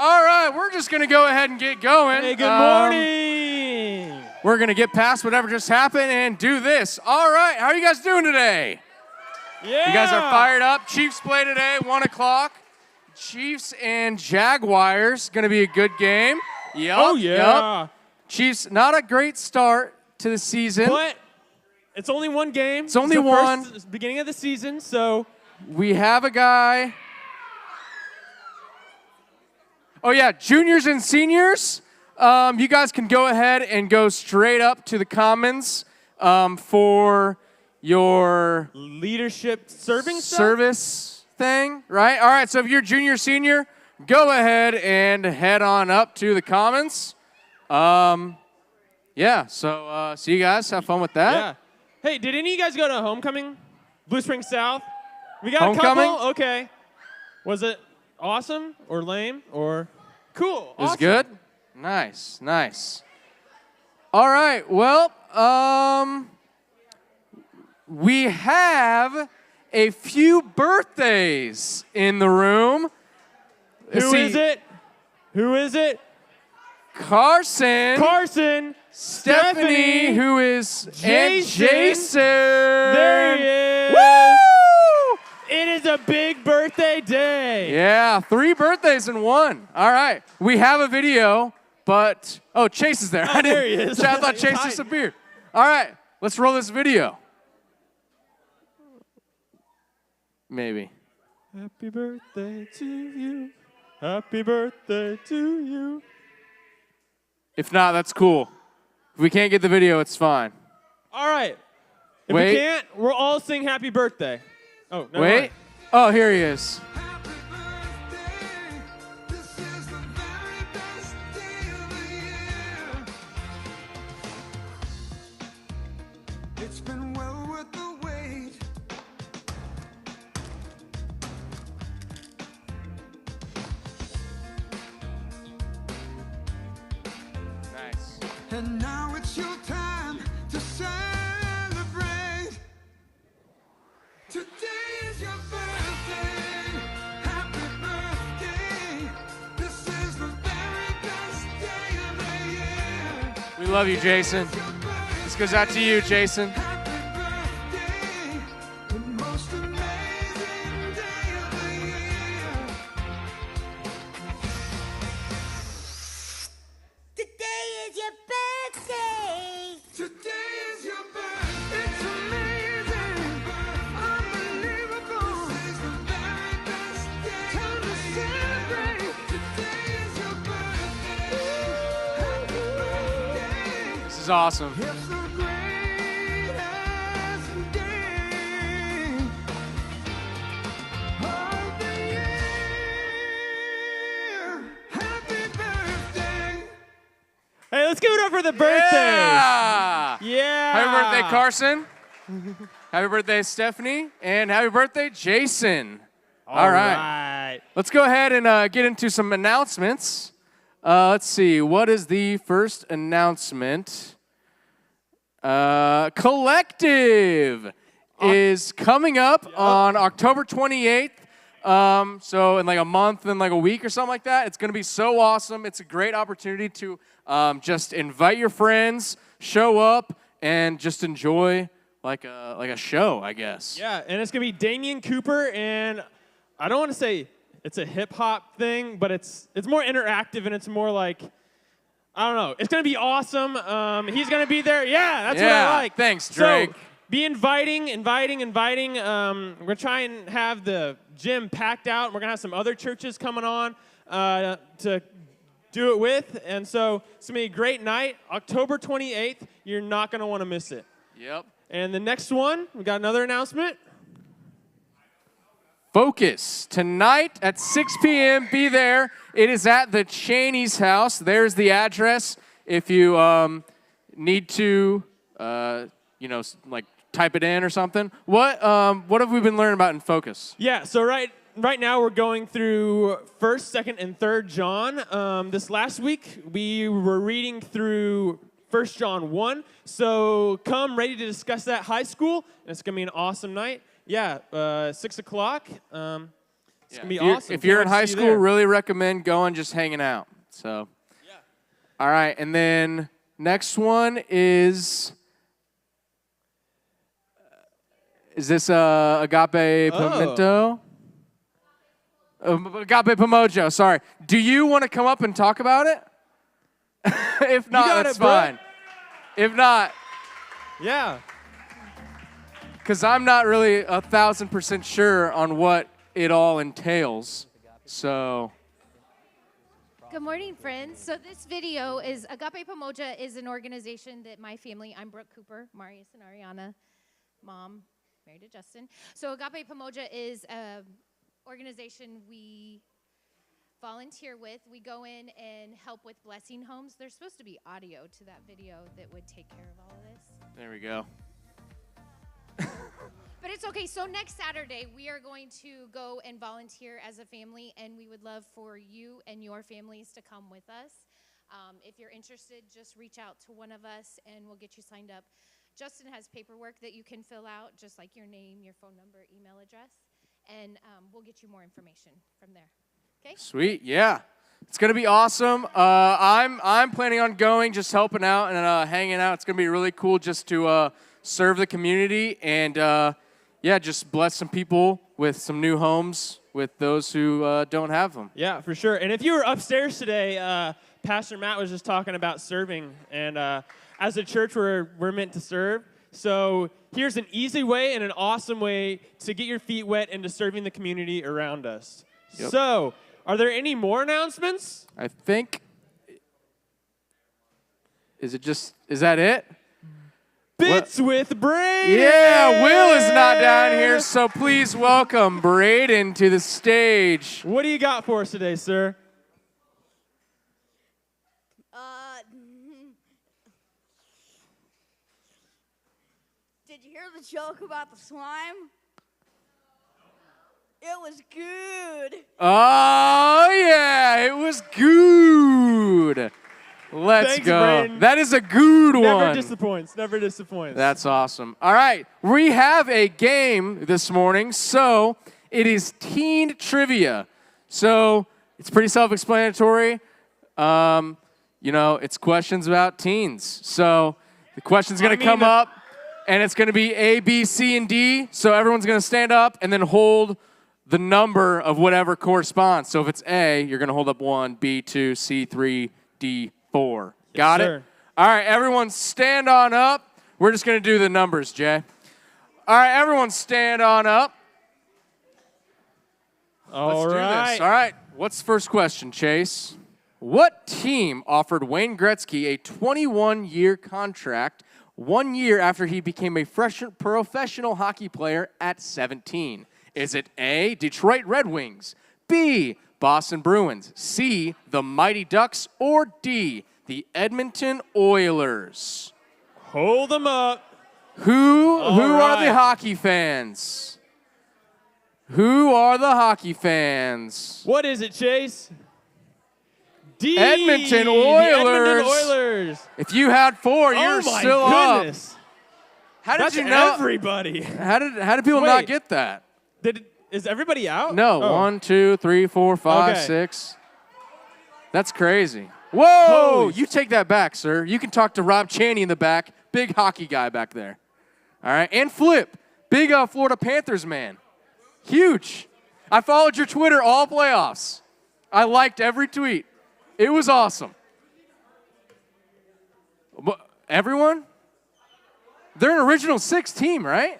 All right, we're just going to go ahead and get going. Hey, good morning. We're going to get past whatever just happened and do this. All right, how are you guys doing today? Yeah. You guys are fired up. Chiefs play today, 1 o'clock. Chiefs and Jaguars, going to be a good game. Yep, Oh, yeah. Yep. Chiefs, not a great start to the season. But it's only one game. It's only the one. First beginning of the season, so. We have a guy. Oh, yeah, juniors and seniors, you guys can go ahead and go straight up to the Commons for your Leadership serving stuff? service thing, right? All right, so if you're junior, senior, go ahead and head on up to the Commons. Yeah, so see you guys. Have fun with that. Yeah. Hey, did any of you guys go to homecoming? Blue Springs South? We got Homecoming? a couple? Okay. Was it awesome or lame or cool? It was Awesome. good? Nice, nice. All right, well, we have a few birthdays in the room. Who is it? Who is it? Carson. Carson. Stephanie, who is, and Jason. Jason. There he is. Woo! It is a big birthday day. Yeah, 3 birthdays in one. All right, we have a video, but, oh, Chase is there. Oh, there he is. I thought He's Chase hiding. disappeared. All right, let's roll this video. Maybe. Happy birthday to you. Happy birthday to you. If not, that's cool. If we can't get the video, it's fine. All right. If Wait. we can't, we'll all sing happy birthday. Oh, no. Wait. Oh, here he is. Happy birthday, this is the very best day of the year. It's been well worth the wait. Nice. And now it's your time to celebrate. Today is your birthday. Happy birthday. This is the very best day of the year. We love you, Jason. Your birthday. This goes out to you, Jason. Happy birthday. The most amazing day of the year. Today is your birthday. Today is your birthday. It's amazing. Unbelievable. This is the very best day. Time to celebrate. Today is your birthday. Happy birthday. This is awesome. It's the greatest day of the year. Happy birthday. Hey, let's give it up for the birthdays. Yeah. Yeah. Happy birthday, Carson. Happy birthday, Stephanie. And happy birthday, Jason. All right. Let's go ahead and get into some announcements. Let's see. What is the first announcement? Collective is coming up on October 28th. So in like a month and like a week or something like that. It's going to be so awesome. It's a great opportunity to just invite your friends, show up, and just enjoy like a show, I guess. Yeah, and it's going to be Damian Cooper, and I don't want to say it's a hip-hop thing, but it's more interactive, and it's more like, I don't know. It's going to be awesome. He's going to be there. Yeah, that's what I like. Thanks, Drake. So, be inviting. We're going to try and have the gym packed out. We're going to have some other churches coming on to do it with. And so it's going to be a great night. October 28th. You're not going to want to miss it. Yep. And the next one, we got another announcement. Focus. Tonight at 6 p.m., be there. It is at the Cheney's house. There's the address if you need to, like type it in or something. What have we been learning about in Focus? Yeah, so right now we're going through 1st, 2nd, and 3rd John. This last week, we were reading through 1 John 1. So come ready to discuss that high school. And it's going to be an awesome night. Yeah, 6 o'clock. It's going to be If you're- awesome. If you're Can't in wait to high see you school, there. really recommend going, just hanging out. So, all right, and then next one is this Agape Pimento? Agape Pomojo, sorry. Do you want to come up and talk about it? If not, got that's it, bro. fine. If not, Yeah. because I'm not really 1,000% sure on what it all entails. So, Good morning, friends. So this video is Agape Pomoja is an organization that my family, I'm Brooke Cooper, Marius and Ariana, mom, married to Justin. So Agape Pomoja is an organization we volunteer with. We go in and help with blessing homes. There's supposed to be audio to that video that would take care of all of this. there we go. But it's okay. So next Saturday, we are going to go and volunteer as a family, and we would love for you and your families to come with us. If you're interested, just reach out to one of us, and we'll get you signed up. Justin has paperwork that you can fill out, just like your name, your phone number, email address, and we'll get you more information from there. Okay? Sweet, yeah. It's gonna be awesome. I'm planning on going, just helping out and hanging out. It's gonna be really cool just to serve the community and yeah, just bless some people with some new homes with those who don't have them. Yeah, for sure. And if you were upstairs today, Pastor Matt was just talking about serving. And as a church, we're meant to serve. So here's an easy way and an awesome way to get your feet wet into serving the community around us. Yep. So, are there any more announcements? I think. Is that it? Bits with Braden! Yeah, Will is not down here, so please welcome Braden to the stage. What do you got for us today, sir? Did you hear the joke about the slime? It was good. Oh, yeah, it was good. Let's Thanks, go. Braden. That is a good Never one. disappoints. Never disappoints. That's awesome. All right, we have a game this morning, so it is teen trivia. So it's pretty self-explanatory. It's questions about teens. So the question's going to come up, and it's going to be A, B, C, and D. So everyone's going to stand up and then hold the number of whatever corresponds. So if it's A, you're going to hold up 1, B 2, C 3, D 4. Got it? sir. All right, everyone stand on up. We're just going to do the numbers, Jay. All right, everyone stand on up. All Let's do right. this. All right, what's the first question, Chase? What team offered Wayne Gretzky a 21-year contract 1 year after he became a professional hockey player at 17? Is it A, Detroit Red Wings, B, Boston Bruins, C, the Mighty Ducks, or D, the Edmonton Oilers? Hold them up. Who are the right. hockey fans? Who are the hockey fans? What is it, Chase? D. Edmonton The Oilers. Edmonton Oilers. If you had 4, you're Oh my still goodness. up. How did That's you know? everybody. How did people not Wait. get that? Is everybody out? No, Oh. 1, 2, 3, 4, 5, Okay. 6. That's crazy. Whoa! Holy You take that back, sir. You can talk to Rob Chaney in the back, big hockey guy back there. All right, and Flip, big Florida Panthers man, huge. I followed your Twitter all playoffs. I liked every tweet. It was awesome. But everyone, they're an original 6 team, right?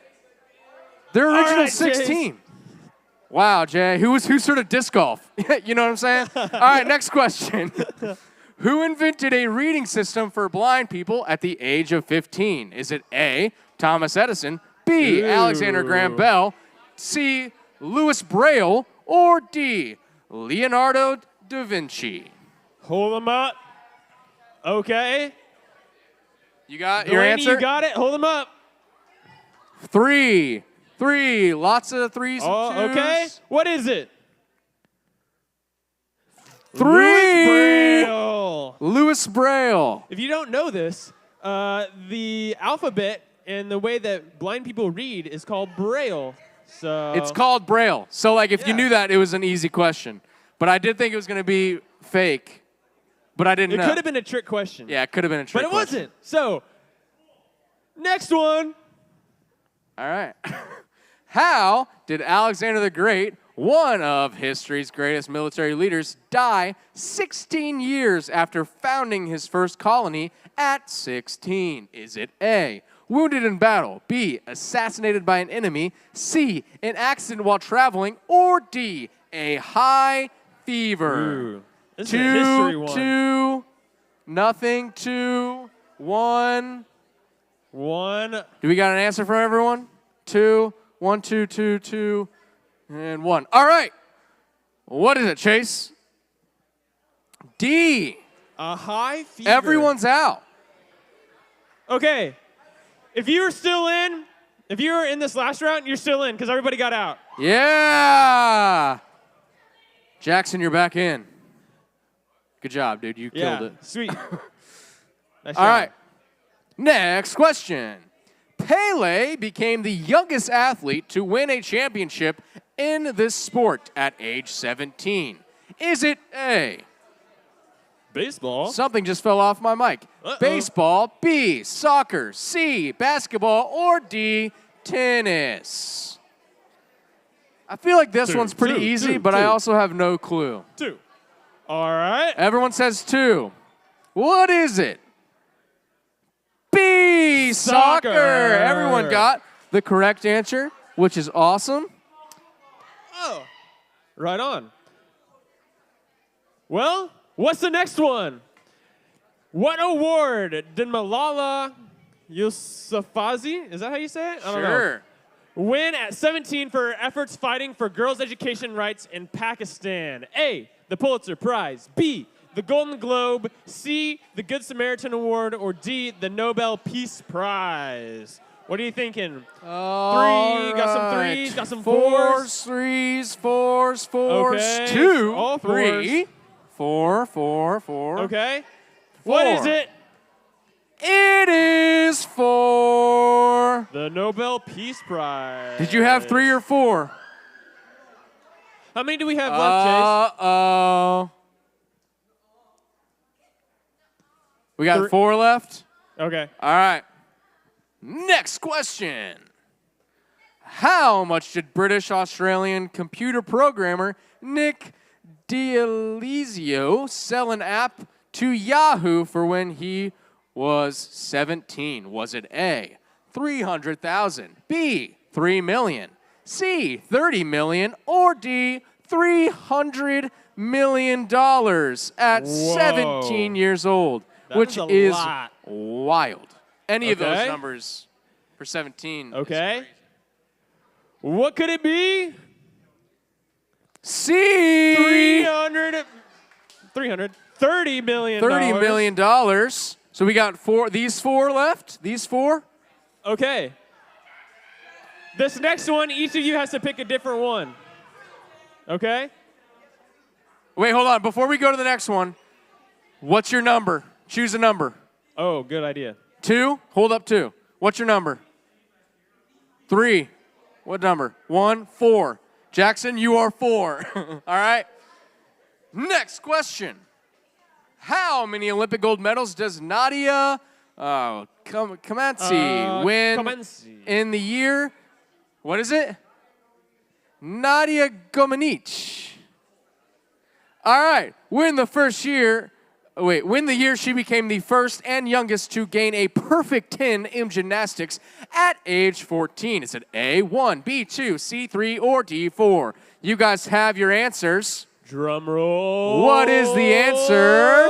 They're an original right, 6 Chase. team. Wow, Jay, who sort of disc golf? You know what I'm saying? All right, next question. Who invented a reading system for blind people at the age of 15? Is it A, Thomas Edison, B, Alexander Graham Ooh. Bell, C, Louis Braille, or D, Leonardo da Vinci? Hold them up. Okay. You got your Delaney, answer? you got it. Hold them up. 3. Lots of threes and Oh, twos. okay. What is it? 3. Braille. Louis Braille. If you don't know this, the alphabet and the way that blind people read is called Braille. So It's called Braille. So, like, if you Yeah. knew that, it was an easy question. But I did think it was going to be fake, but I didn't It know. could have been a trick question. Yeah, it could have been a trick But it question. wasn't. So, next one. All right. How did Alexander the Great, one of history's greatest military leaders, die 16 years after founding his first colony at 16? Is it A, wounded in battle, B, assassinated by an enemy, C, an accident while traveling, or D, a high fever? Ooh, this is a history one. 2, nothing, 2, 1. One. Do we got an answer from everyone? 2, 1, 2, 2, 2, and 1. All right. What is it, Chase? D. A high fever. Everyone's out. Okay. If you were still in, if you were in this last round, you're still in because everybody got out. Yeah. Jackson, you're back in. Good job, dude. You Yeah. killed it. Sweet. Nice All job. right. Next question. Pele became the youngest athlete to win a championship in this sport at age 17. Is it A, Baseball. something just fell off my mic, Uh-oh. baseball, B, soccer, C, basketball, or D, tennis? I feel like this Two, one's pretty two, easy, two, but I two. also have no clue. 2. All right. Everyone says 2. What is it? B, soccer. Soccer. Everyone got the correct answer, which is awesome. Oh. Right on. Well, what's the next one? What award did Malala Yousafzai, is that how you say it? I don't know. Sure. Win at 17 for her efforts fighting for girls' education rights in Pakistan? A, the Pulitzer Prize. B, the Golden Globe. C, the Good Samaritan Award. Or D, the Nobel Peace Prize. What are you thinking? All got some right. threes, got some Fours, fours. threes, fours, fours. Okay, 2, all 3, 4, 4, 4. Okay. What is 4. it? It is 4. The Nobel Peace Prize. Did you have 3 or 4? How many do we have left, Chase? Uh-oh. We got 4 left? Okay. All right. Next question. How much did British-Australian computer programmer Nick D'Elizio sell an app to Yahoo for when he was 17? Was it A, 300,000, B, 3 million, C, 30 million, or D, $300 million at Whoa. 17 years old, That which is a is lot. wild. Any of those Okay. numbers for 17. is Okay. crazy. What could it be? C, 30 million. $30 million. So we got these 4 left. These 4. Okay. This next one, each of you has to pick a different one. Okay? Wait, hold on. Before we go to the next one, what's your number? Choose a number. Oh, good idea. 2. Hold up 2. What's your number? 3. What number? 1, 4. Jackson, you are 4. All right. Next question. How many Olympic gold medals does Nadia Comaneci win Comaneci. in the year? What is it? Nadia Comaneci. All right. Win the year she became the first and youngest to gain a perfect 10 in gymnastics at age 14. Is it A, 1, B, 2, C, 3, or D, 4? You guys have your answers. Drum roll. What is the answer?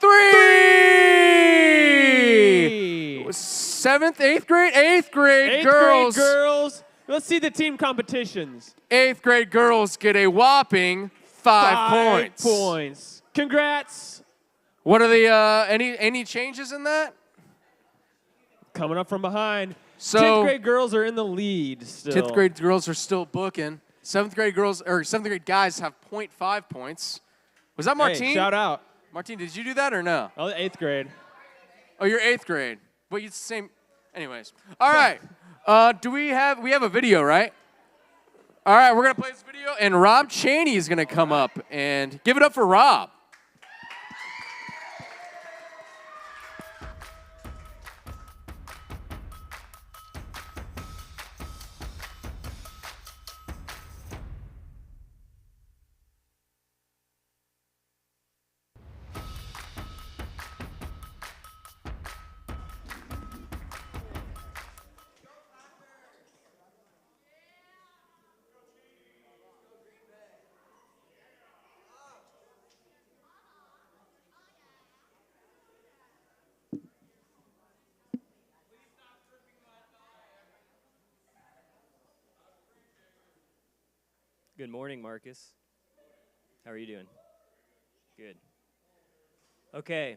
3! 7th, 8th grade? 8th grade Eighth girls. grade girls. Let's see the team competitions. 8th grade girls get a whopping 5 points. 5 points. Congrats. What are the any changes in that? Coming up from behind. So 10th grade girls are in the lead still. 10th grade girls are still booking. 7th grade girls or 7th grade guys have 0.5 points. Was that Martine? Hey, shout out. Martine, did you do that or no? Oh, 8th grade. Oh, you're 8th grade. But it's the same. Anyways. All right. We have a video, right? All right, we're going to play this video, and Rob Cheney is going to come up and give it up for Rob. Good morning, Marcus. How are you doing? Good. Okay,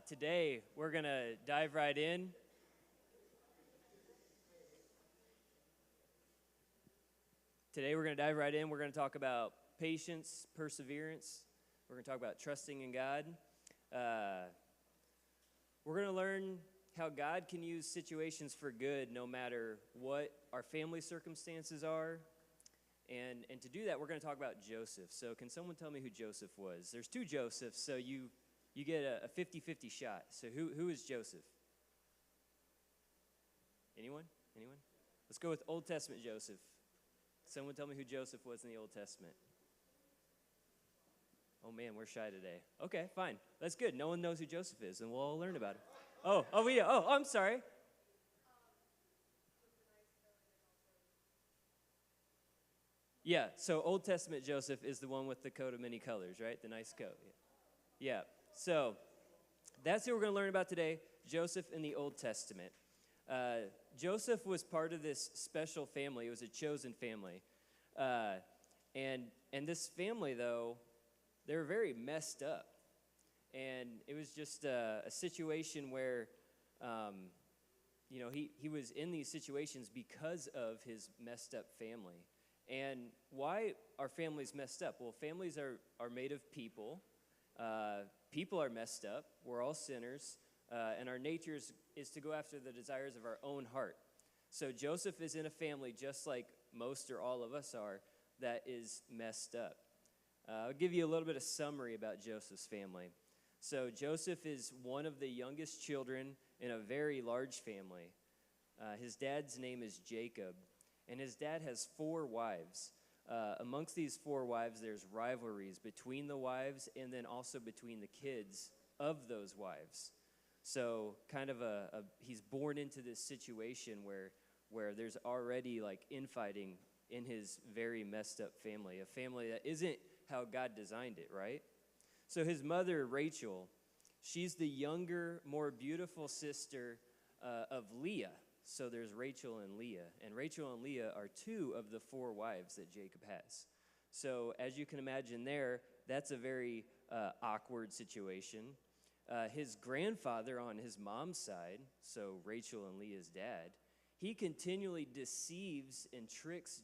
today we're going to dive right in. We're going to talk about patience, perseverance. We're going to talk about trusting in God. We're going to learn how God can use situations for good no matter what our family circumstances are. And to do that, we're going to talk about Joseph. So can someone tell me who Joseph was? There's two Josephs, so you get a 50-50 shot. So who is Joseph? Anyone? Let's go with Old Testament Joseph. Someone tell me who Joseph was in the Old Testament. Oh, man, we're shy today. Okay, fine. That's good. No one knows who Joseph is, and we'll all learn about him. I'm sorry. Yeah, so Old Testament Joseph is the one with the coat of many colors, right? The nice coat. Yeah. So that's who we're going to learn about today, Joseph in the Old Testament. Joseph was part of this special family. It was a chosen family. And this family, though, they were very messed up. And it was just a situation where, he was in these situations because of his messed up family. And why are families messed up? Well, families are made of people. People are messed up. We're all sinners. And our nature is to go after the desires of our own heart. So Joseph is in a family just like most or all of us are that is messed up. I'll give you a little bit of summary about Joseph's family. So Joseph is one of the youngest children in a very large family. His dad's name is Jacob. And his dad has 4 wives. Amongst these 4 wives, there's rivalries between the wives and then also between the kids of those wives. So kind of he's born into this situation where there's already like infighting in his very messed up family, a family that isn't how God designed it, right? So his mother, Rachel, she's the younger, more beautiful sister of Leah. So there's Rachel and Leah. And Rachel and Leah are 2 of the 4 wives that Jacob has. So as you can imagine that's a very awkward situation. His grandfather on his mom's side, so Rachel and Leah's dad, he continually deceives and tricks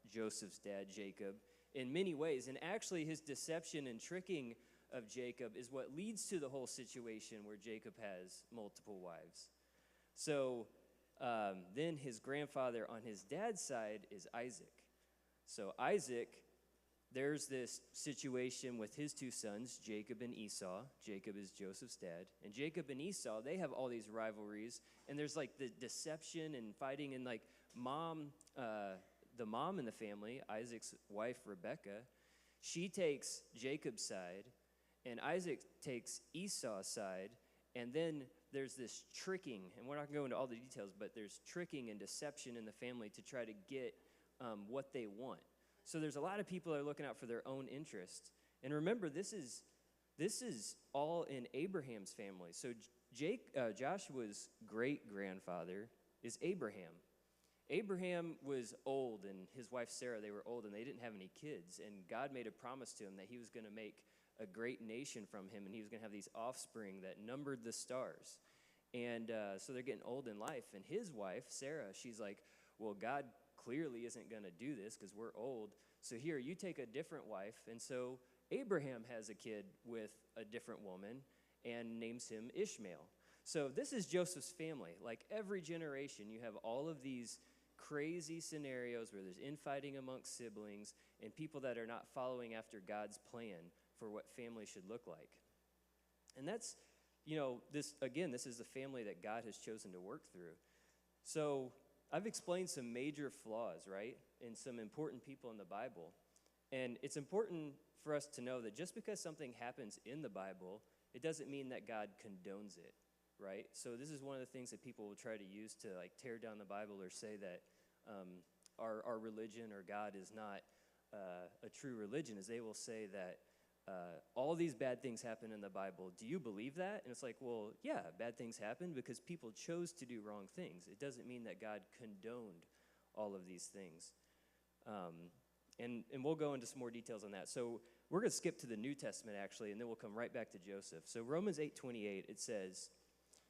Joseph's dad, Jacob, in many ways. And actually his deception and tricking of Jacob is what leads to the whole situation where Jacob has multiple wives. So then his grandfather on his dad's side is Isaac. So Isaac, there's this situation with his 2 sons, Jacob and Esau. Jacob is Joseph's dad. And Jacob and Esau, they have all these rivalries. And there's like the deception and fighting. And like the mom in the family, Isaac's wife, Rebekah, she takes Jacob's side. And Isaac takes Esau's side. And then there's this tricking, and we're not going to go into all the details, but there's tricking and deception in the family to try to get what they want. So there's a lot of people that are looking out for their own interest. And remember, this is all in Abraham's family. So Joshua's great-grandfather is Abraham. Abraham was old, and his wife Sarah, they were old, and they didn't have any kids. And God made a promise to him that he was going to make a great nation from him, and he was going to have these offspring that numbered the stars. And so they're getting old in life. And his wife, Sarah, she's like, well, God clearly isn't going to do this because we're old. So here, you take a different wife. And so Abraham has a kid with a different woman and names him Ishmael. So this is Joseph's family. Like every generation, you have all of these crazy scenarios where there's infighting amongst siblings and people that are not following after God's plan for what family should look like. And that's, this is the family that God has chosen to work through. So I've explained some major flaws, right, in some important people in the Bible. And it's important for us to know that just because something happens in the Bible, it doesn't mean that God condones it, right? So this is one of the things that people will try to use to like tear down the Bible or say that our religion or God is not a true religion, is they will say that all these bad things happen in the Bible. Do you believe that? And it's like, well, yeah, bad things happen because people chose to do wrong things. It doesn't mean that God condoned all of these things. And we'll go into some more details on that. So we're going to skip to the New Testament, actually, and then we'll come right back to Joseph. So Romans 8:28, it says,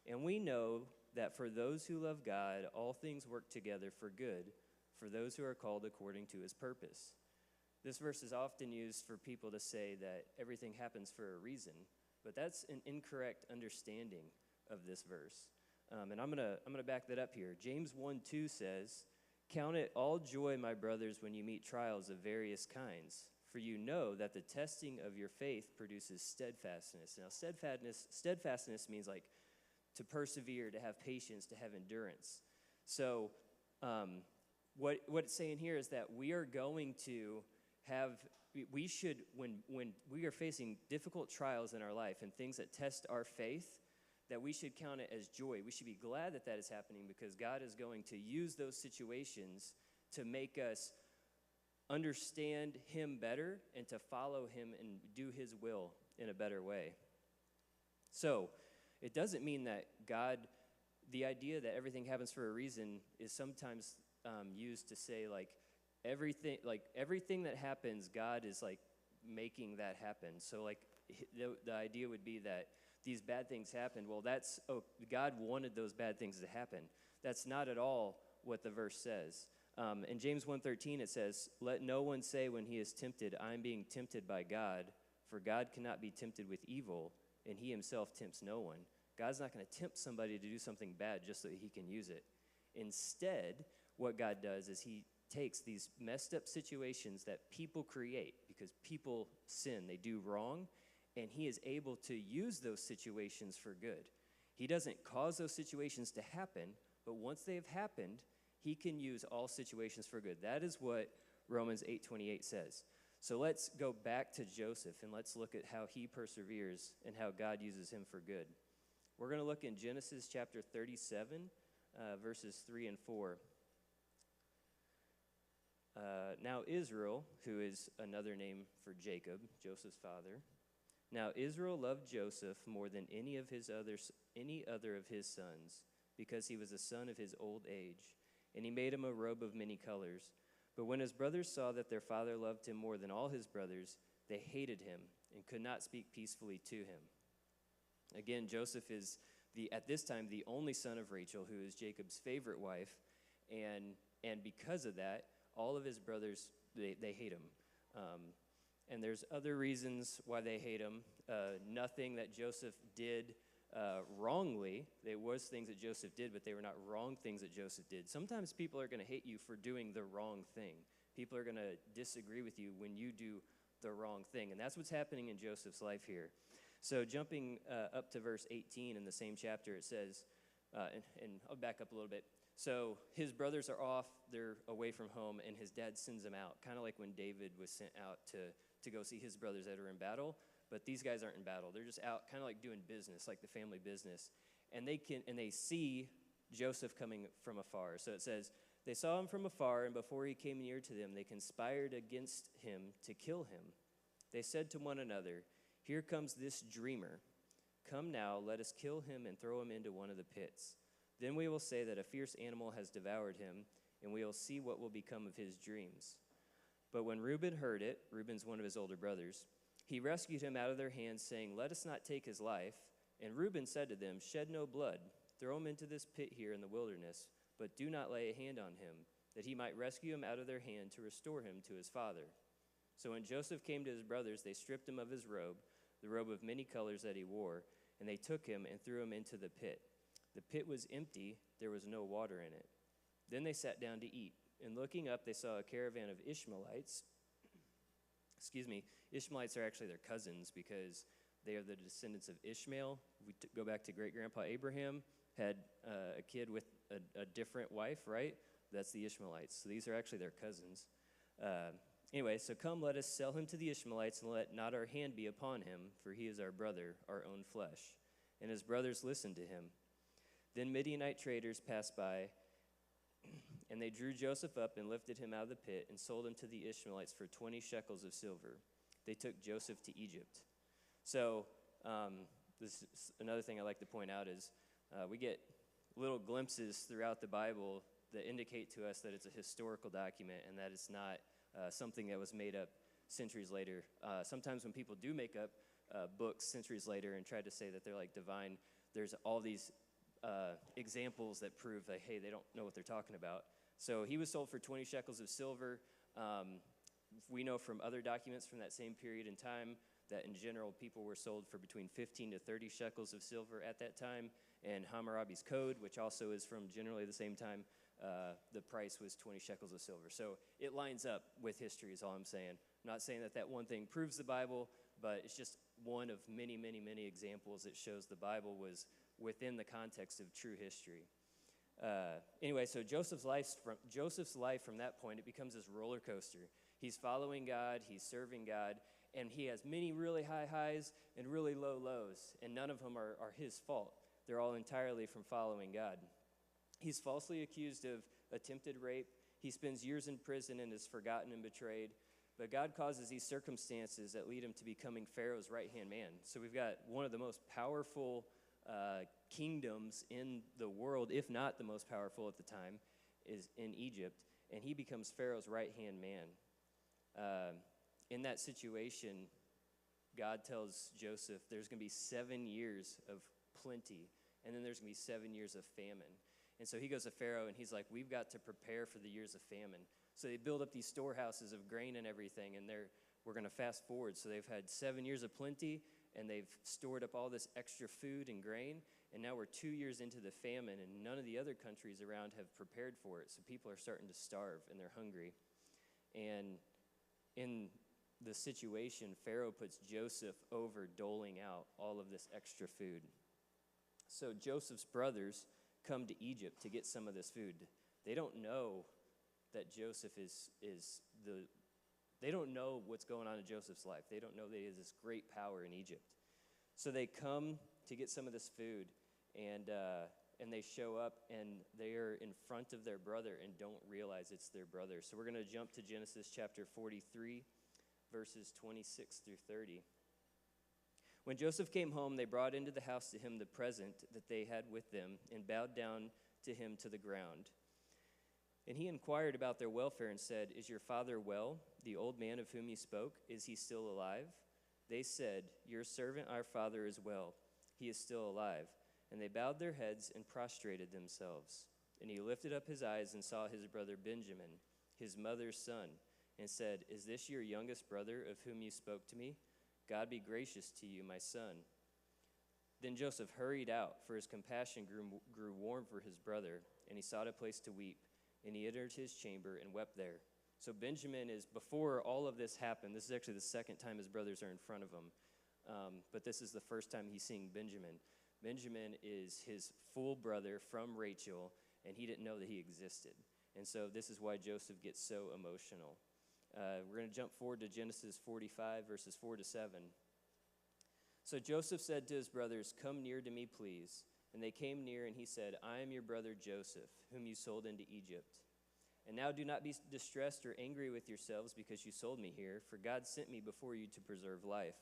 "And we know that for those who love God, all things work together for good, for those who are called according to his purpose." This verse is often used for people to say that everything happens for a reason, but that's an incorrect understanding of this verse. And I'm gonna back that up here. James 1:2 says, "Count it all joy, my brothers, when you meet trials of various kinds, for you know that the testing of your faith produces steadfastness." Now, steadfastness means like to persevere, to have patience, to have endurance. So what it's saying here is that we are going to we should, when we are facing difficult trials in our life and things that test our faith, that we should count it as joy. We should be glad that that is happening because God is going to use those situations to make us understand him better and to follow him and do his will in a better way. So it doesn't mean that the idea that everything happens for a reason is sometimes used to say like everything that happens, God is like making that happen. So like the idea would be that these bad things happened. Well, God wanted those bad things to happen. That's not at all what the verse says. In James 1:13 it says, "Let no one say when he is tempted, I am being tempted by God, for God cannot be tempted with evil, and he himself tempts no one." God's not going to tempt somebody to do something bad just so that he can use it. Instead, what God does is he takes these messed up situations that people create because people sin, they do wrong, and he is able to use those situations for good. He doesn't cause those situations to happen, but once they have happened, he can use all situations for good. That is what Romans 8:28 says. So let's go back to Joseph and let's look at how he perseveres and how God uses him for good. We're going to look in Genesis chapter 37, verses 3 and 4. Now Israel, who is another name for Jacob, Joseph's father, now Israel loved Joseph more than any other of his sons, because he was a son of his old age, and he made him a robe of many colors. But when his brothers saw that their father loved him more than all his brothers, they hated him and could not speak peacefully to him. Again, Joseph is at this time the only son of Rachel, who is Jacob's favorite wife, and because of that, all of his brothers, they hate him. And there's other reasons why they hate him. Nothing that Joseph did wrongly. There was things that Joseph did, but they were not wrong things that Joseph did. Sometimes people are going to hate you for doing the wrong thing. People are going to disagree with you when you do the wrong thing. And that's what's happening in Joseph's life here. So jumping up to verse 18 in the same chapter, it says, and I'll back up a little bit. So his brothers are off, they're away from home, and his dad sends them out, kind of like when David was sent out to go see his brothers that are in battle. But these guys aren't in battle. They're just out kind of like doing business, like the family business. And they see Joseph coming from afar. So it says, they saw him from afar, and before he came near to them, they conspired against him to kill him. They said to one another, "Here comes this dreamer. Come now, let us kill him and throw him into one of the pits. Then we will say that a fierce animal has devoured him, and we will see what will become of his dreams." But when Reuben heard it, Reuben's one of his older brothers, he rescued him out of their hands, saying, "Let us not take his life." And Reuben said to them, "Shed no blood. Throw him into this pit here in the wilderness, but do not lay a hand on him, that he might rescue him out of their hand to restore him to his father." So when Joseph came to his brothers, they stripped him of his robe, the robe of many colors that he wore, and they took him and threw him into the pit. The pit was empty, there was no water in it. Then they sat down to eat, and looking up, they saw a caravan of Ishmaelites. Ishmaelites are actually their cousins because they are the descendants of Ishmael. We go back to great-grandpa Abraham, had a kid with a different wife, right? That's the Ishmaelites. So these are actually their cousins. Anyway, so come, let us sell him to the Ishmaelites, and let not our hand be upon him, for he is our brother, our own flesh. And his brothers listened to him. Then Midianite traders passed by, and they drew Joseph up and lifted him out of the pit and sold him to the Ishmaelites for 20 shekels of silver. They took Joseph to Egypt. So this is another thing I like to point out is we get little glimpses throughout the Bible that indicate to us that it's a historical document and that it's not something that was made up centuries later. Sometimes when people do make up books centuries later and try to say that they're like divine, there's all these examples that prove that, hey, they don't know what they're talking about. So he was sold for 20 shekels of silver. We know from other documents from that same period in time that in general people were sold for between 15 to 30 shekels of silver at that time. And Hammurabi's Code, which also is from generally the same time, the price was 20 shekels of silver. So it lines up with history is all I'm saying. I'm not saying that that one thing proves the Bible, but it's just one of many, many, many examples that shows the Bible was within the context of true history. Anyway, so Joseph's life from that point, it becomes this roller coaster. He's following God, he's serving God, and he has many really high highs and really low lows, and none of them are his fault. They're all entirely from following God. He's falsely accused of attempted rape. He spends years in prison and is forgotten and betrayed. But God causes these circumstances that lead him to becoming Pharaoh's right-hand man. So we've got one of the most powerful kingdoms in the world, if not the most powerful at the time, is in Egypt. And he becomes Pharaoh's right-hand man. In that situation, God tells Joseph there's going to be 7 years of plenty, and then there's going to be 7 years of famine. And so he goes to Pharaoh, and he's like, we've got to prepare for the years of famine. So they build up these storehouses of grain and everything, and we're going to fast forward. So they've had 7 years of plenty, and they've stored up all this extra food and grain, and now we're 2 years into the famine, and none of the other countries around have prepared for it. So people are starting to starve, and they're hungry. And in the situation, Pharaoh puts Joseph over doling out all of this extra food. So Joseph's brothers come to Egypt to get some of this food. They don't know that Joseph they don't know what's going on in Joseph's life. They don't know that he has this great power in Egypt. So they come to get some of this food, and they show up, and they are in front of their brother and don't realize it's their brother. So we're going to jump to Genesis chapter 43, verses 26 through 30. When Joseph came home, they brought into the house to him the present that they had with them and bowed down to him to the ground. And he inquired about their welfare and said, "Is your father well, the old man of whom you spoke? Is he still alive?" They said, "Your servant, our father, is well. He is still alive." And they bowed their heads and prostrated themselves. And he lifted up his eyes and saw his brother Benjamin, his mother's son, and said, "Is this your youngest brother of whom you spoke to me? God be gracious to you, my son." Then Joseph hurried out, for his compassion grew warm for his brother, and he sought a place to weep. And he entered his chamber and wept there. So Benjamin is, before all of this happened, this is actually the second time his brothers are in front of him, but this is the first time he's seeing Benjamin. Benjamin is his full brother from Rachel, and he didn't know that he existed. And so this is why Joseph gets so emotional. We're going to jump forward to Genesis 45, verses 4 to 7. So Joseph said to his brothers, "Come near to me, please." And they came near, and he said, "I am your brother Joseph, whom you sold into Egypt. And now do not be distressed or angry with yourselves because you sold me here, for God sent me before you to preserve life.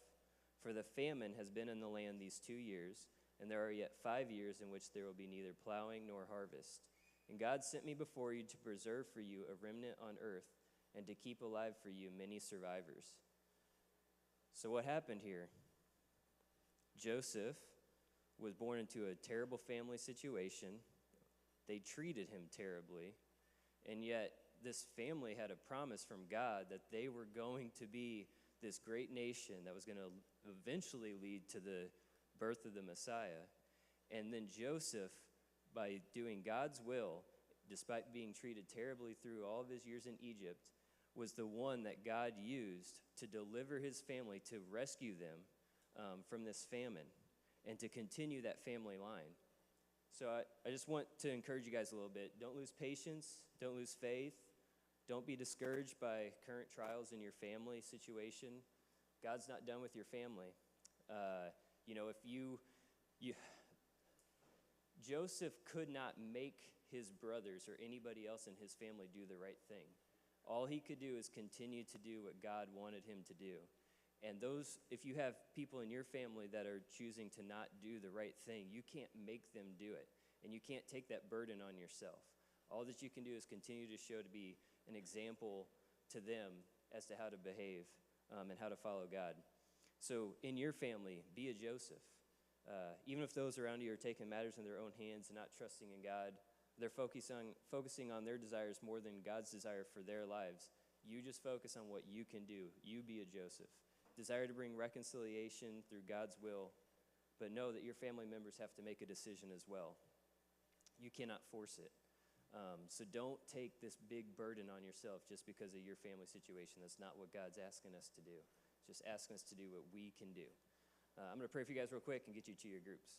For the famine has been in the land these 2 years, and there are yet 5 years in which there will be neither plowing nor harvest. And God sent me before you to preserve for you a remnant on earth, and to keep alive for you many survivors." So what happened here? Joseph was born into a terrible family situation. They treated him terribly. And yet this family had a promise from God that they were going to be this great nation that was going to eventually lead to the birth of the Messiah. And then Joseph, by doing God's will, despite being treated terribly through all of his years in Egypt, was the one that God used to deliver his family, to rescue them from this famine, and to continue that family line. So I just want to encourage you guys a little bit. Don't lose patience. Don't lose faith. Don't be discouraged by current trials in your family situation. God's not done with your family. If Joseph could not make his brothers or anybody else in his family do the right thing. All he could do is continue to do what God wanted him to do. And if you have people in your family that are choosing to not do the right thing, you can't make them do it. And you can't take that burden on yourself. All that you can do is continue to show to be an example to them as to how to behave and how to follow God. So in your family, be a Joseph. Even if those around you are taking matters in their own hands and not trusting in God, they're focusing on their desires more than God's desire for their lives. You just focus on what you can do. You be a Joseph. Desire to bring reconciliation through God's will, but know that your family members have to make a decision as well. You cannot force it. So don't take this big burden on yourself just because of your family situation. That's not what God's asking us to do. Just asking us to do what we can do. I'm going to pray for you guys real quick and get you to your groups.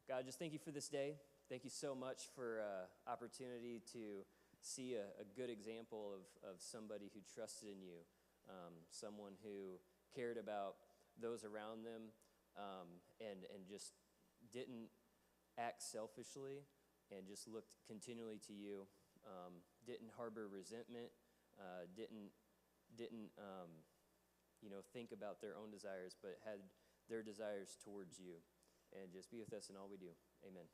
God, just thank you for this day. Thank you so much for opportunity to see a good example of somebody who trusted in you, someone who cared about those around them and just didn't act selfishly and just looked continually to you, didn't harbor resentment, didn't think about their own desires, but had their desires towards you. And just be with us in all we do. Amen.